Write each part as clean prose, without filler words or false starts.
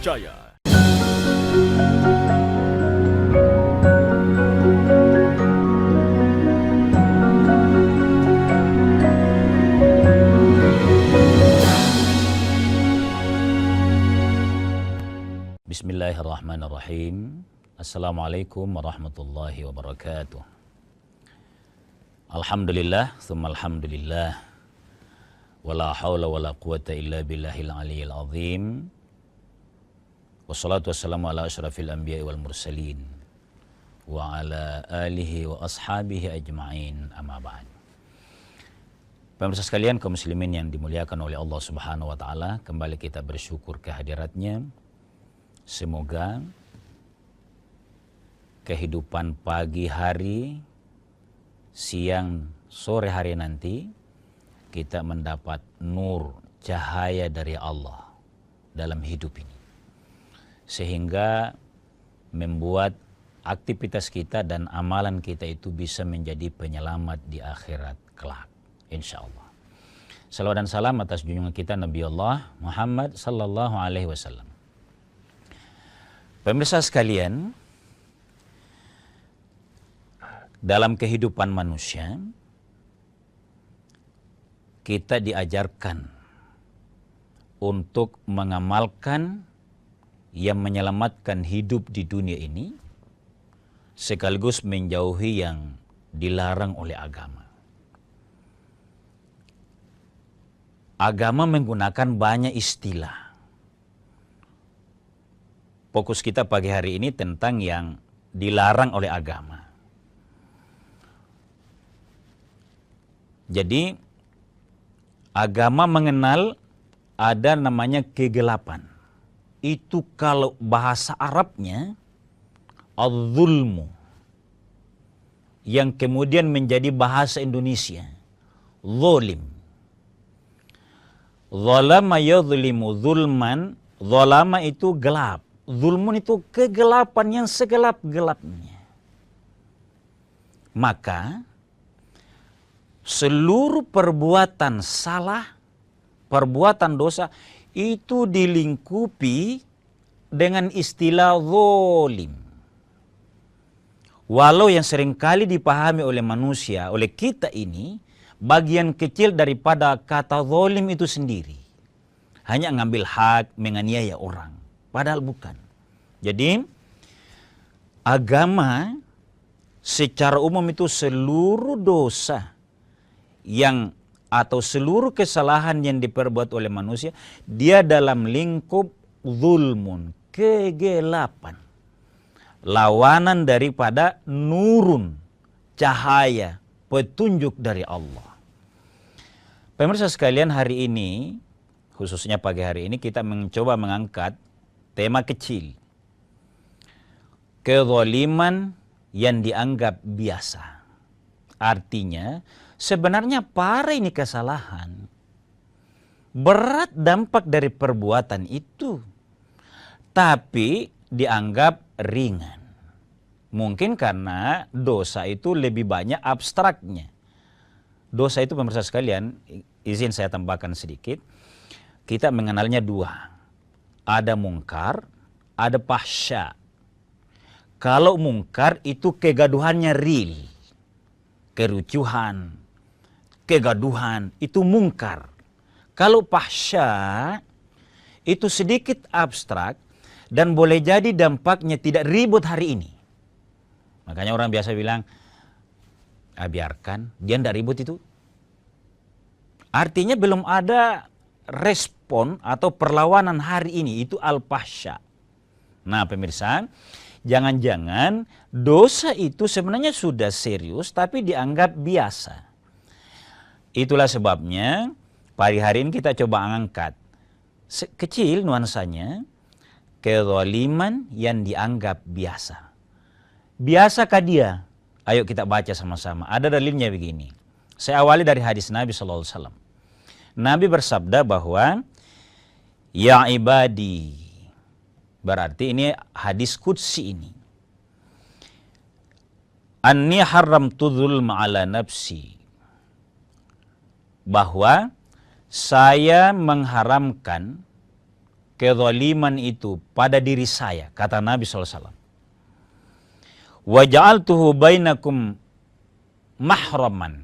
Jaya. Bismillahirrahmanirrahim. Assalamualaikum warahmatullahi wabarakatuh. Alhamdulillah, tsumma alhamdulillah. Wala haula wala quwata illa billahil aliyyil azim. Wassalatu wassalamu ala asyrafil anbiya'i wal mursalin wa ala alihi wa ashabihi ajma'in, amma ba'd. Pemirsa sekalian, kaum muslimin yang dimuliakan oleh Allah Subhanahu wa taala, kembali kita bersyukur kehadiratnya. Semoga kehidupan pagi hari, siang, sore hari nanti kita mendapat nur, cahaya dari Allah dalam hidup ini, sehingga membuat aktivitas kita dan amalan kita itu bisa menjadi penyelamat di akhirat kelak, insya Allah. Salawat dan salam atas junjungan kita Nabi Allah Muhammad sallallahu alaihi wasallam. Pemirsa sekalian, dalam kehidupan manusia kita diajarkan untuk mengamalkan yang menyelamatkan hidup di dunia ini, sekaligus menjauhi yang dilarang oleh agama. Agama menggunakan banyak istilah. Fokus kita pagi hari ini tentang yang dilarang oleh agama. Jadi, agama mengenal ada namanya kegelapan. Itu kalau bahasa Arabnya, az-zulmu. Yang kemudian menjadi bahasa Indonesia, zolim. Zalama yadhlimu zulman, zalama itu gelap. Zulmun itu kegelapan yang segelap-gelapnya. Maka seluruh perbuatan salah, perbuatan dosa itu dilingkupi dengan istilah zalim. Walau yang seringkali dipahami oleh manusia, oleh kita ini, bagian kecil daripada kata zalim itu sendiri. Hanya ngambil hak, menganiaya orang. Padahal bukan. Jadi, agama secara umum itu seluruh dosa yang atau seluruh kesalahan yang diperbuat oleh manusia, dia dalam lingkup zulmun, kegelapan. Lawanan daripada nurun, cahaya, petunjuk dari Allah. Pemirsa sekalian, hari ini, khususnya pagi hari ini, kita mencoba mengangkat tema kecil. Kezaliman yang dianggap biasa. Artinya, sebenarnya parah ini kesalahan. Berat dampak dari perbuatan itu. Tapi dianggap ringan. Mungkin karena dosa itu lebih banyak abstraknya. Dosa itu, pemirsa sekalian, izin saya tambahkan sedikit. Kita mengenalnya dua. Ada mungkar, ada fahsya. Kalau mungkar itu kegaduhannya real. Kerucuhan, kegaduhan, itu mungkar. Kalau fahsya itu sedikit abstrak dan boleh jadi dampaknya tidak ribut hari ini. Makanya orang biasa bilang, biarkan, dia tidak ribut itu. Artinya belum ada respon atau perlawanan hari ini, itu al-fahsya. Nah pemirsa, jangan-jangan dosa itu sebenarnya sudah serius tapi dianggap biasa. Itulah sebabnya pagi hari ini kita coba angkat kecil nuansanya, kezaliman yang dianggap biasa. Biasakah dia? Ayo kita baca sama-sama. Ada dalilnya begini. Saya awali dari hadis Nabi SAW. Nabi bersabda bahwa, ya ibadi, berarti ini hadis qudsi ini. Anni haramtu dzulma ala nafsi. Bahwa saya mengharamkan kezaliman itu pada diri saya, kata Nabi SAW. Wa ja'altuhu bainakum mahraman,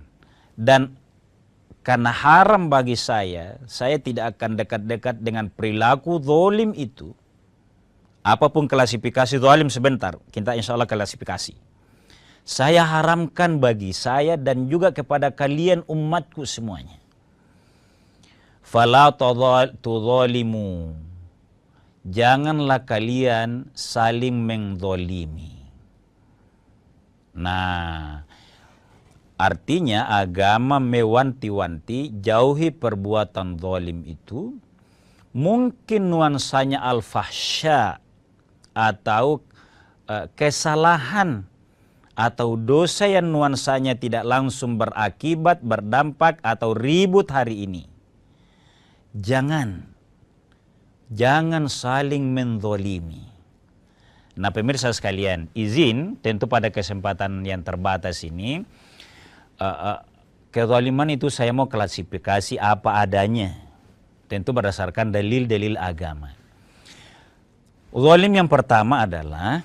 dan karena haram bagi saya tidak akan dekat-dekat dengan perilaku zalim itu. Apapun klasifikasi zalim sebentar, kita insya Allah klasifikasi. Saya haramkan bagi saya dan juga kepada kalian umatku semuanya. Fala tudzalimu, janganlah kalian saling menzalimi. Nah, artinya agama mewanti-wanti jauhi perbuatan zalim itu. Mungkin nuansanya al-fahsya atau kesalahan atau dosa yang nuansanya tidak langsung berakibat, berdampak atau ribut hari ini. Jangan saling menzalimi. Nah, pemirsa sekalian, izin tentu pada kesempatan yang terbatas ini, kezaliman itu saya mau klasifikasi apa adanya, tentu berdasarkan dalil-dalil agama. Zalim yang pertama adalah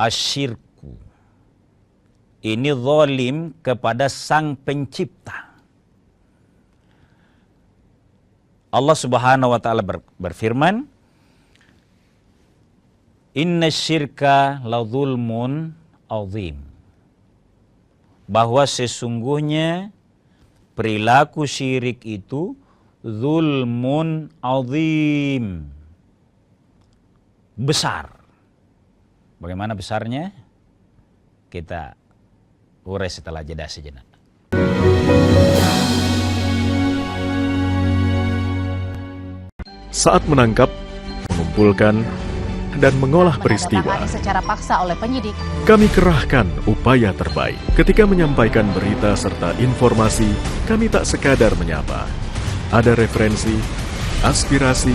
asyirku. Ini zalim kepada Sang Pencipta. Allah Subhanahu wa taala berfirman, "Inna syirka la zulmun azim." Bahwa sesungguhnya perilaku syirik itu zulmun azim, besar. Bagaimana besarnya? Kita urai setelah jeda sejenak. Saat menangkap, mengumpulkan, dan mengolah peristiwa, secara paksa oleh penyidik, kami kerahkan upaya terbaik. Ketika menyampaikan berita serta informasi, kami tak sekadar menyapa. Ada referensi, aspirasi,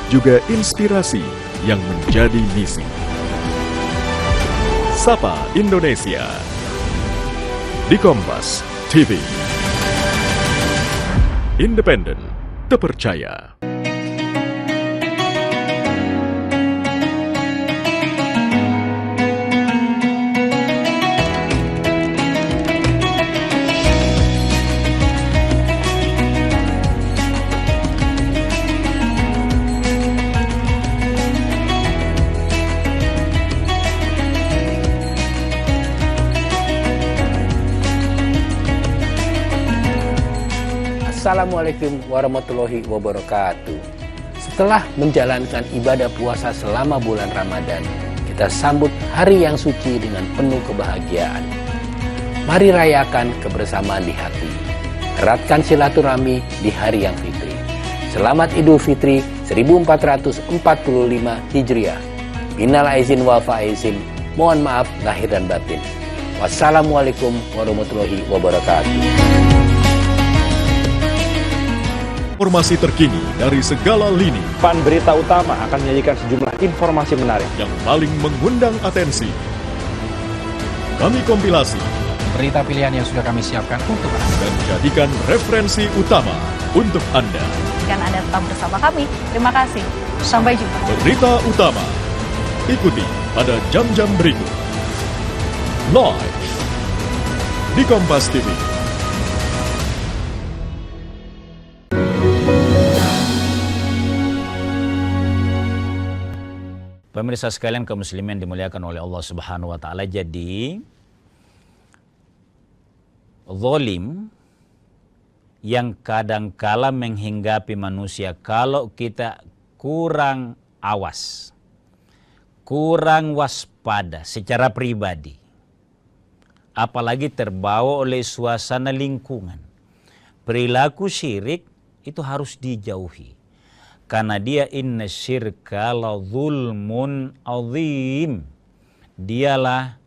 juga inspirasi yang menjadi misi. Sapa Indonesia di Kompas TV. Independen, terpercaya. Assalamualaikum warahmatullahi wabarakatuh. Setelah menjalankan ibadah puasa selama bulan Ramadan, kita sambut hari yang suci dengan penuh kebahagiaan. Mari rayakan kebersamaan di hati. Eratkan silaturahmi di hari yang fitri. Selamat Idul Fitri 1445 Hijriah. Minal aizin wal faizin. Mohon maaf lahir dan batin. Wassalamualaikum warahmatullahi wabarakatuh. Informasi terkini dari segala lini Pan Berita Utama akan menyajikan sejumlah informasi menarik yang paling mengundang atensi. Kami kompilasi berita pilihan yang sudah kami siapkan untuk Anda dan jadikan referensi utama untuk Anda. dan Anda tetap bersama kami. Terima kasih. Sampai jumpa. Berita utama ikuti pada jam-jam berikut. Live di Kompas TV. Pemirsa sekalian kaum muslimin dimuliakan oleh Allah Subhanahu wa taala. Jadi zalim yang kadangkala menghinggapi manusia kalau kita kurang awas, kurang waspada secara pribadi, apalagi terbawa oleh suasana lingkungan. Perilaku syirik itu harus dijauhi. Karena dia inna syirka la zulmun azim. Dialah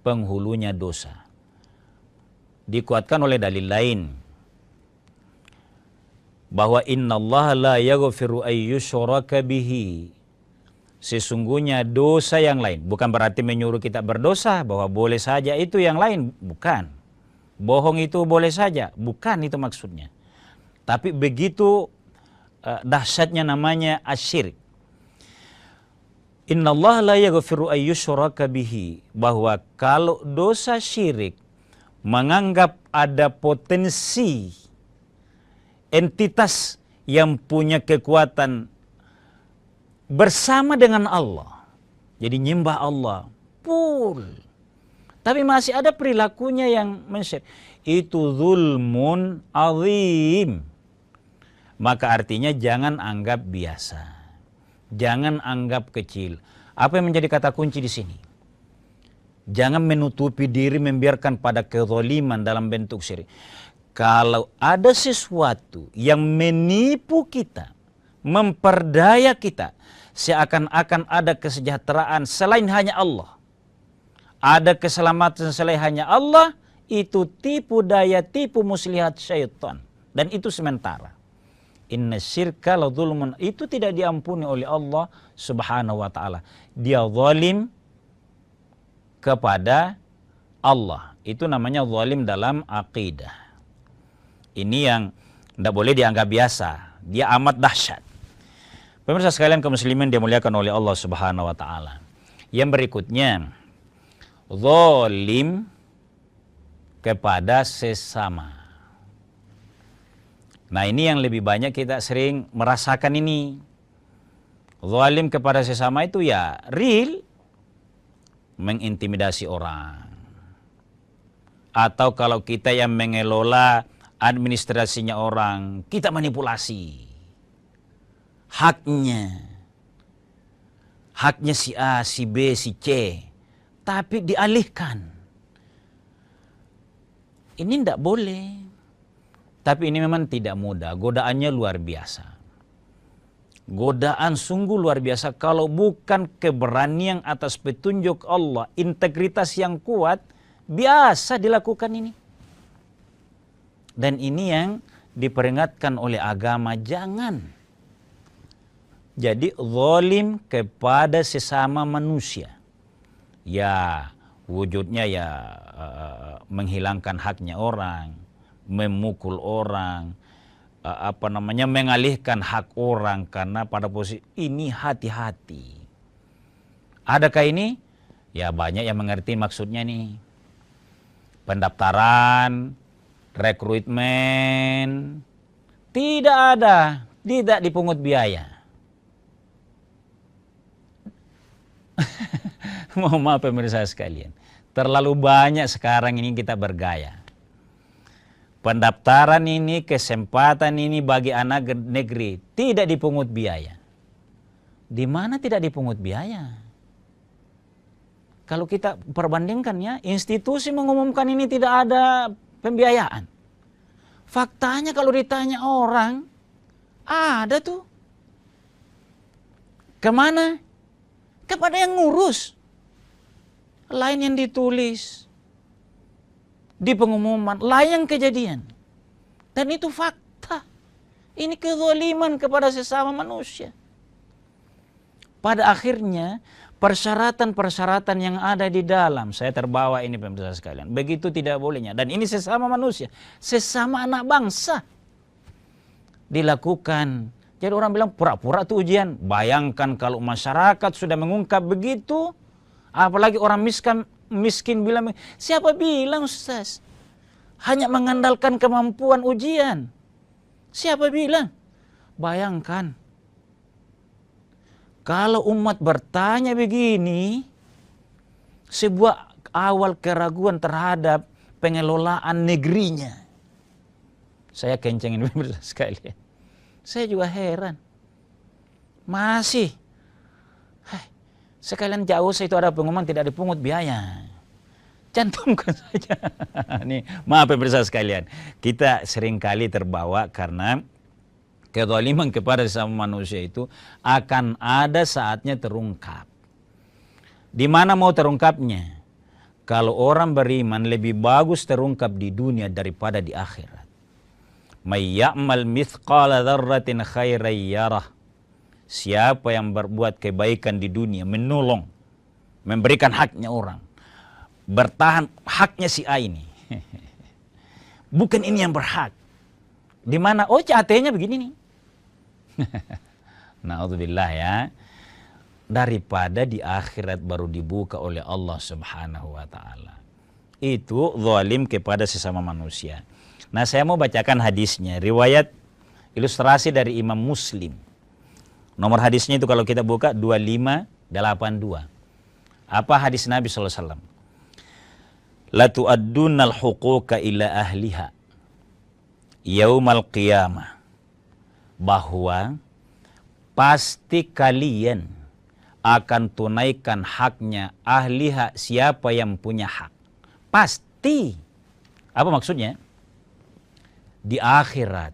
penghulunya dosa. Dikuatkan oleh dalil lain. Bahwa inna Allah la yaghfiru ayyushraka bihi. Sesungguhnya dosa yang lain. Bukan berarti menyuruh kita berdosa. Bahwa boleh saja itu yang lain. Bukan. Bohong itu boleh saja. Bukan itu maksudnya. Tapi begitu dahsyatnya namanya asyirik. Innallaha la yaghfiru ayyushraka bihi, bahwa kalau dosa syirik menganggap ada potensi entitas yang punya kekuatan bersama dengan Allah, jadi nyembah Allah full, tapi masih ada perilakunya yang mensyirik, itu zulmun azim. Maka artinya jangan anggap biasa, jangan anggap kecil. Apa yang menjadi kata kunci di sini? Jangan menutupi diri, membiarkan pada kezaliman dalam bentuk syirik. Kalau ada sesuatu yang menipu kita, memperdaya kita, seakan-akan ada kesejahteraan selain hanya Allah, ada keselamatan selain hanya Allah, itu tipu daya, tipu muslihat syaitan. Dan itu sementara. Inna syirka la zulmun, itu tidak diampuni oleh Allah subhanahu wa ta'ala. Dia zalim kepada Allah. Itu namanya zalim dalam akidah. Ini yang tidak boleh dianggap biasa. Dia amat dahsyat. Pemirsa sekalian kaum muslimin dimuliakan oleh Allah subhanahu wa ta'ala. Yang berikutnya, zalim kepada sesama. Nah, ini yang lebih banyak kita sering merasakan ini. Zalim kepada sesama itu ya real mengintimidasi orang. Atau kalau kita yang mengelola administrasinya orang, kita manipulasi haknya. Haknya si A, si B, si C, tapi dialihkan. Ini tidak boleh. Tapi ini memang tidak mudah, godaannya luar biasa. Godaan sungguh luar biasa. Kalau bukan keberanian atas petunjuk Allah, integritas yang kuat, biasa dilakukan ini. Dan ini yang diperingatkan oleh agama, jangan. Jadi zalim kepada sesama manusia. Ya, wujudnya ya menghilangkan haknya orang, memukul orang, mengalihkan hak orang karena pada posisi ini, hati-hati. Adakah ini? Ya banyak yang mengerti maksudnya nih. Pendaftaran, rekrutmen, tidak ada, tidak dipungut biaya. Mohon maaf pemirsa sekalian, terlalu banyak sekarang ini kita bergaya. Pendaftaran ini, kesempatan ini bagi anak negeri tidak dipungut biaya. Di mana tidak dipungut biaya? Kalau kita perbandingkan ya, institusi mengumumkan ini tidak ada pembiayaan. Faktanya kalau ditanya orang, ada tuh. Kemana? Kepada yang ngurus. Lain yang ditulis di pengumuman, lain kejadian. Dan itu fakta. Ini kezaliman kepada sesama manusia. Pada akhirnya, persyaratan-persyaratan yang ada di dalam, saya terbawa ini pemirsa sekalian, begitu tidak bolehnya. Dan ini sesama manusia, sesama anak bangsa dilakukan. Jadi orang bilang pura-pura itu ujian. Bayangkan kalau masyarakat sudah mengungkap begitu, apalagi orang miskin bilang, siapa bilang Ustaz? Hanya mengandalkan kemampuan ujian. Siapa bilang? Bayangkan. Kalau umat bertanya begini, sebuah awal keraguan terhadap pengelolaan negerinya. Saya kencengin pemirsa sekalian. Saya juga heran. Masih. Sekalian jauh itu ada pengumuman tidak dipungut biaya. Cantumkan saja. Nih, maaf pemirsa sekalian. Kita seringkali terbawa karena kezaliman kepada sesama manusia itu akan ada saatnya terungkap. Di mana mau terungkapnya? Kalau orang beriman lebih bagus terungkap di dunia daripada di akhirat. May ya'mal mithqala dzarratin khairan yarah. Siapa yang berbuat kebaikan di dunia, menolong, memberikan haknya orang, bertahan haknya si A ini. Bukan ini yang berhak. Di mana? Oh, CAT-nya begini nih. Na'udzubillah ya. Daripada di akhirat baru dibuka oleh Allah Subhanahu wa taala. Itu zalim kepada sesama manusia. Nah, saya mau bacakan hadisnya, riwayat ilustrasi dari Imam Muslim. Nomor hadisnya itu kalau kita buka 2582. Apa hadis Nabi sallallahu alaihi wasallam? La tu'addunnal huquqa ila ahliha yaumal qiyamah. Bahwa pasti kalian akan tunaikan haknya ahliha, siapa yang punya hak. Pasti. Apa maksudnya? Di akhirat.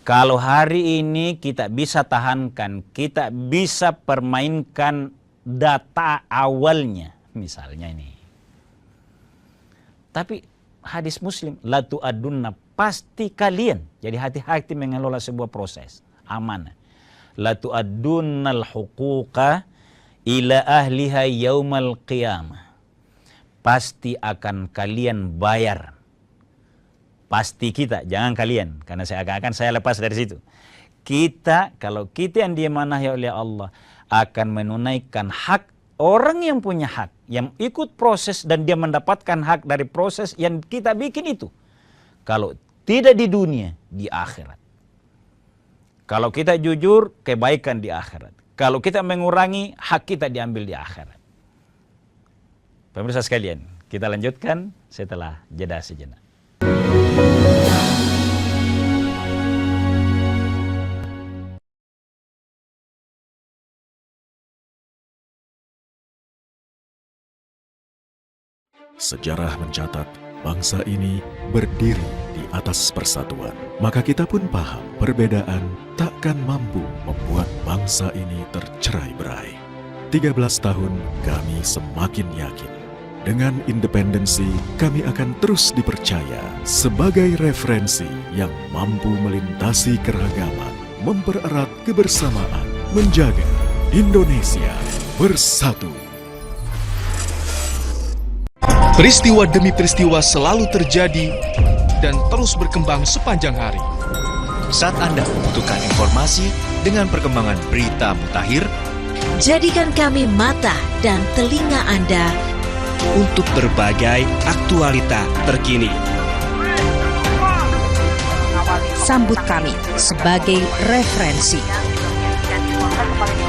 Kalau hari ini kita bisa tahankan, kita bisa permainkan data awalnya. Misalnya ini. Tapi hadis Muslim, la tu'adunna, pasti kalian. Jadi hati-hati mengelola sebuah proses. Amanah. La tu'adunnal huquqa ila ahliha yaumal qiyamah. Pasti akan kalian bayar. Pasti kita, jangan kalian, karena saya lepas dari situ. Kita, kalau kita yang diamanahkan oleh Allah, akan menunaikan hak orang yang punya hak, yang ikut proses dan dia mendapatkan hak dari proses yang kita bikin itu. Kalau tidak di dunia, di akhirat. Kalau kita jujur, kebaikan di akhirat. Kalau kita mengurangi, hak kita diambil di akhirat. Pemirsa sekalian, kita lanjutkan setelah jeda sejenak. Sejarah mencatat bangsa ini berdiri di atas persatuan. Maka kita pun paham perbedaan takkan mampu membuat bangsa ini tercerai-berai. 13 tahun kami semakin yakin. Dengan independensi kami akan terus dipercaya sebagai referensi yang mampu melintasi keragaman, mempererat kebersamaan, menjaga Indonesia bersatu. Peristiwa demi peristiwa selalu terjadi dan terus berkembang sepanjang hari. Saat Anda membutuhkan informasi dengan perkembangan berita mutakhir, jadikan kami mata dan telinga Anda untuk berbagai aktualita terkini. Sambut kami sebagai referensi.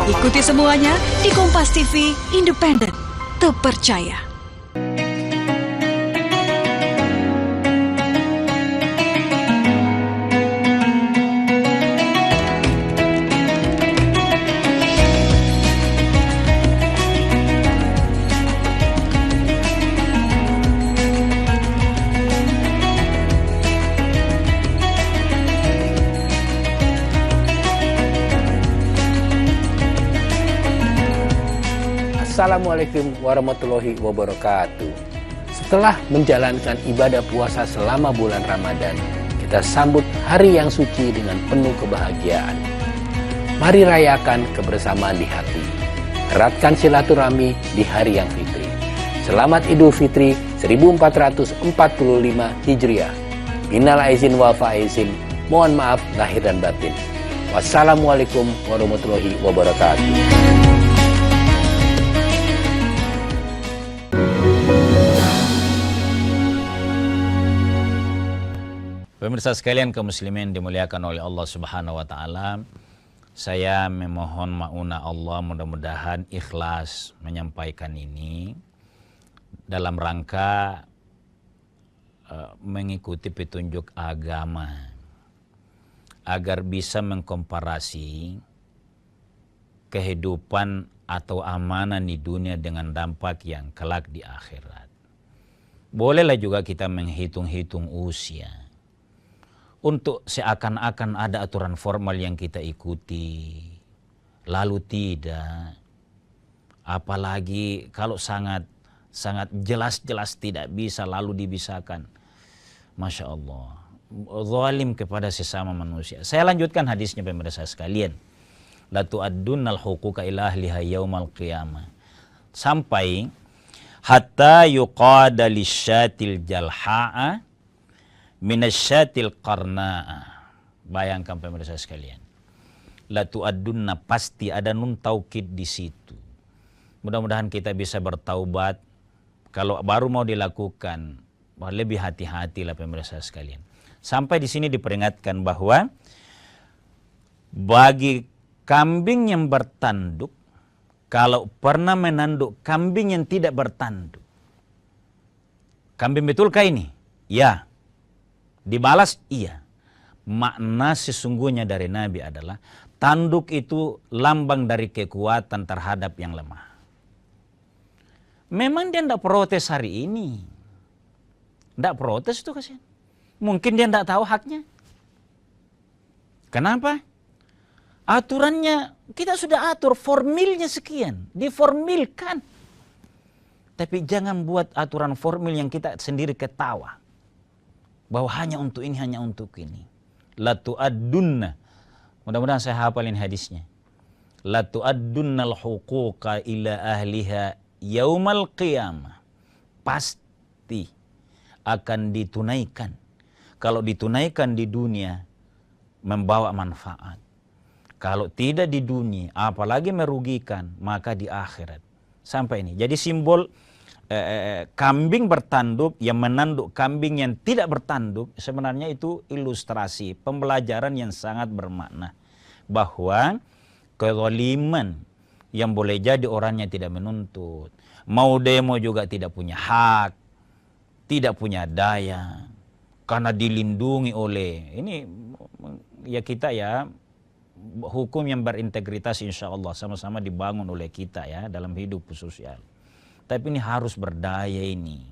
Ikuti semuanya di Kompas TV, independen, terpercaya. Assalamualaikum warahmatullahi wabarakatuh. Setelah menjalankan ibadah puasa selama bulan Ramadan, kita sambut hari yang suci dengan penuh kebahagiaan. Mari rayakan kebersamaan di hati. Eratkan silaturahmi di hari yang fitri. Selamat Idul Fitri 1445 Hijriah. Minal aizin wal faizin. Mohon maaf lahir dan batin. Wassalamualaikum warahmatullahi wabarakatuh. Pemirsa sekalian kaum muslimin dimuliakan oleh Allah Subhanahu wa taala. Saya memohon mauna Allah, mudah-mudahan ikhlas menyampaikan ini dalam rangka mengikuti petunjuk agama agar bisa mengkomparasi kehidupan atau amanah di dunia dengan dampak yang kelak di akhirat. Bolehlah juga kita menghitung-hitung usia untuk seakan-akan ada aturan formal yang kita ikuti, lalu tidak. Apalagi kalau sangat jelas-jelas tidak bisa lalu dibisakan. Masya Allah, zalim kepada sesama manusia. Saya lanjutkan hadisnya pemirsa sekalian. La tu'addunnal huquqa ila ahliha yaumal qiyamah. Sampai hatta yuqada lisyatil jalha'a minasyatil qarna'a. Bayangkan pemirsa sekalian. La tu'addunna, pasti ada nun taukid di situ. Mudah-mudahan kita bisa bertaubat. Kalau baru mau dilakukan, lebih hati-hatilah pemirsa sekalian. Sampai di sini diperingatkan bahwa bagi kambing yang bertanduk, kalau pernah menanduk kambing yang tidak bertanduk, kambing betulkah ini? Ya. Dibalas? Iya. Makna sesungguhnya dari Nabi adalah tanduk itu lambang dari kekuatan terhadap yang lemah. Memang dia tidak protes hari ini. Tidak protes itu kasihan. Mungkin dia tidak tahu haknya. Kenapa? Aturannya kita sudah atur, formilnya sekian, diformilkan. Tapi jangan buat aturan formil yang kita sendiri ketawa. Bahwa hanya untuk ini, hanya untuk ini. La tu'addunna. Mudah-mudahan saya hafalin hadisnya. La tu'addunnal huquqa ila ahliha yaumal qiyamah. Pasti akan ditunaikan. Kalau ditunaikan di dunia, membawa manfaat. Kalau tidak di dunia, apalagi merugikan, maka di akhirat. Sampai ini. Jadi simbol kambing bertanduk yang menanduk kambing yang tidak bertanduk, sebenarnya itu ilustrasi, pembelajaran yang sangat bermakna. Bahwa kezaliman yang boleh jadi orangnya tidak menuntut. Mau demo juga tidak punya hak, tidak punya daya. Karena dilindungi oleh, ini ya kita ya, hukum yang berintegritas insya Allah sama-sama dibangun oleh kita ya dalam hidup sosial. Tapi ini harus berdaya ini.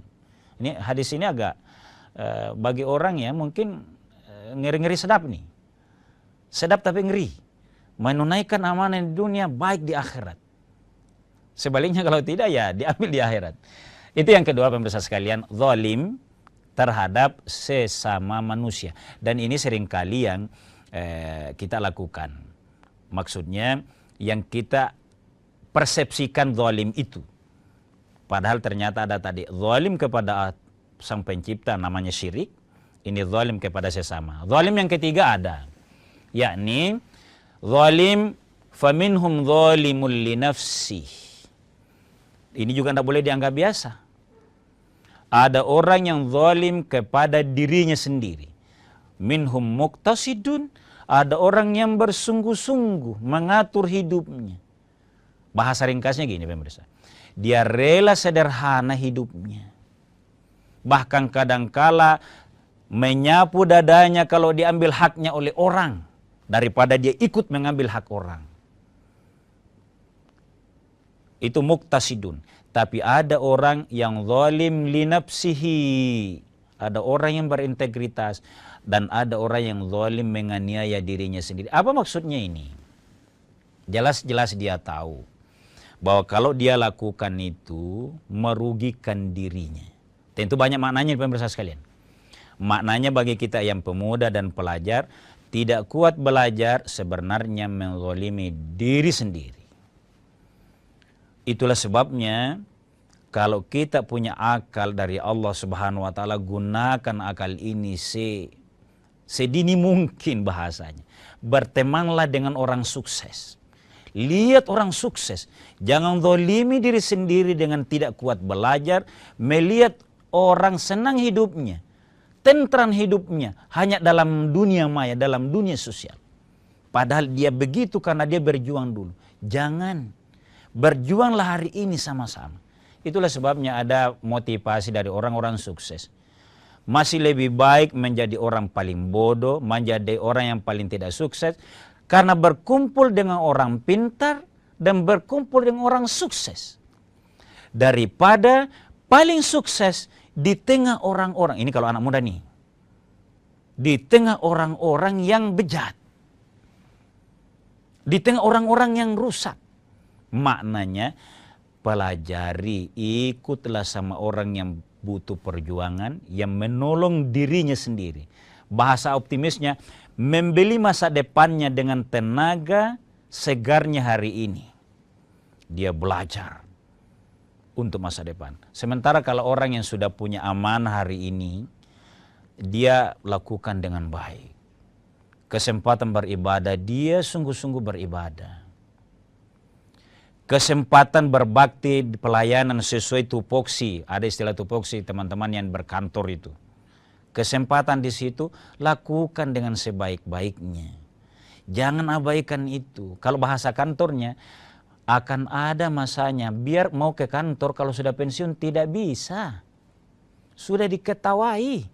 Ini hadis ini agak bagi orang ya mungkin ngeri-ngeri sedap nih. Sedap tapi ngeri. Menunaikan amanah di dunia baik di akhirat. Sebaliknya kalau tidak ya diambil di akhirat. Itu yang kedua pemirsa sekalian, zalim terhadap sesama manusia. Dan ini seringkali yang kita lakukan. Maksudnya yang kita persepsikan zalim itu. Padahal ternyata ada tadi zalim kepada sang pencipta namanya syirik. Ini zalim kepada sesama. Zalim yang ketiga ada. Yakni zalim faminhum zalimul li nafsih. Ini juga tidak boleh dianggap biasa. Ada orang yang zalim kepada dirinya sendiri. Minhum muqtasidun. Ada orang yang bersungguh-sungguh mengatur hidupnya. Bahasa ringkasnya gini pemirsa. Dia rela sederhana hidupnya. Bahkan kadangkala menyapu dadanya kalau diambil haknya oleh orang. Daripada dia ikut mengambil hak orang. Itu muqtasidun. Tapi ada orang yang zalim li nafsihi. Ada orang yang berintegritas. Dan ada orang yang zalim menganiaya dirinya sendiri. Apa maksudnya ini? Jelas-jelas dia tahu bahwa kalau dia lakukan itu merugikan dirinya. Tentu banyak maknanya pemirsa sekalian. Maknanya bagi kita yang pemuda dan pelajar, tidak kuat belajar sebenarnya menzalimi diri sendiri. Itulah sebabnya kalau kita punya akal dari Allah Subhanahu wa taala, gunakan akal ini sedini mungkin bahasanya. Bertemanlah dengan orang sukses. Lihat orang sukses. Jangan zalimi diri sendiri dengan tidak kuat belajar. Melihat orang senang hidupnya. Tentram hidupnya. Hanya dalam dunia maya, dalam dunia sosial. Padahal dia begitu karena dia berjuang dulu. Jangan. Berjuanglah hari ini sama-sama. Itulah sebabnya ada motivasi dari orang-orang sukses. Masih lebih baik menjadi orang paling bodoh, menjadi orang yang paling tidak sukses. Karena berkumpul dengan orang pintar dan berkumpul dengan orang sukses. Daripada paling sukses di tengah orang-orang. Ini kalau anak muda nih. Di tengah orang-orang yang bejat. Di tengah orang-orang yang rusak. Maknanya pelajari, ikutlah sama orang yang butuh perjuangan, yang menolong dirinya sendiri. Bahasa optimisnya, membeli masa depannya dengan tenaga segarnya hari ini. Dia belajar untuk masa depan. Sementara kalau orang yang sudah punya amanah hari ini, dia lakukan dengan baik. kesempatan beribadah, dia sungguh-sungguh beribadah. Kesempatan berbakti pelayanan sesuai tupoksi, ada istilah tupoksi teman-teman yang berkantor itu. Kesempatan di situ lakukan dengan sebaik-baiknya. Jangan abaikan itu. Kalau bahasa kantornya, akan ada masanya biar mau ke kantor kalau sudah pensiun tidak bisa. Sudah diketawai.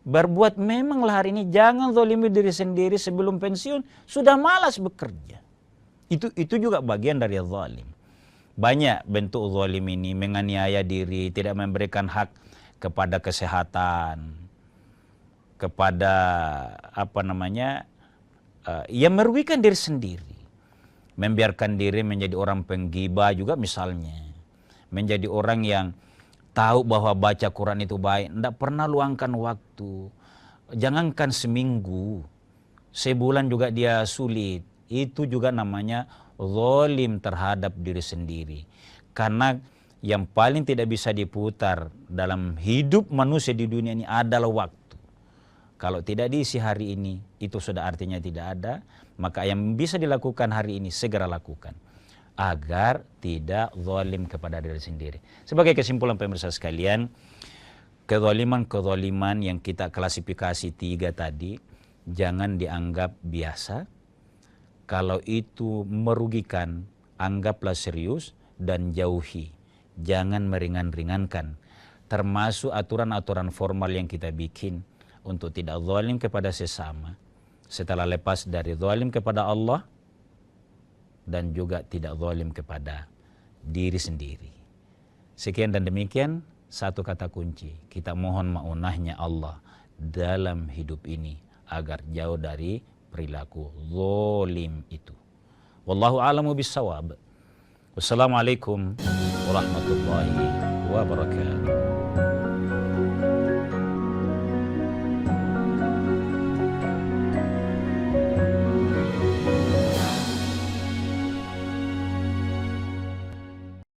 Berbuat memanglah hari ini, jangan zalimi diri sendiri sebelum pensiun, sudah malas bekerja. Itu juga bagian dari zalim. Banyak bentuk zalim ini, menganiaya diri, tidak memberikan hak kepada kesehatan, kepada yang merugikan diri sendiri. Membiarkan diri menjadi orang penggibah juga misalnya. Menjadi orang yang tahu bahwa baca Quran itu baik, tidak pernah luangkan waktu. Jangankan seminggu, sebulan juga dia sulit. Itu juga namanya zalim terhadap diri sendiri. Karena yang paling tidak bisa diputar dalam hidup manusia di dunia ini adalah waktu. Kalau tidak diisi hari ini, itu sudah artinya tidak ada. Maka yang bisa dilakukan hari ini, segera lakukan. Agar tidak zalim kepada diri sendiri. Sebagai kesimpulan pemirsa sekalian, kezaliman-kezaliman yang kita klasifikasi 3 tadi, jangan dianggap biasa. Kalau itu merugikan, anggaplah serius dan jauhi. Jangan meringan-ringankan. Termasuk aturan-aturan formal yang kita bikin untuk tidak zalim kepada sesama. Setelah lepas dari zalim kepada Allah dan juga tidak zalim kepada diri sendiri. Sekian dan demikian, satu kata kunci. Kita mohon maunahnya Allah dalam hidup ini agar jauh dari perilaku zalim itu. Wallahu a'lamu bissawab. Wassalamualaikum warahmatullahi wabarakatuh.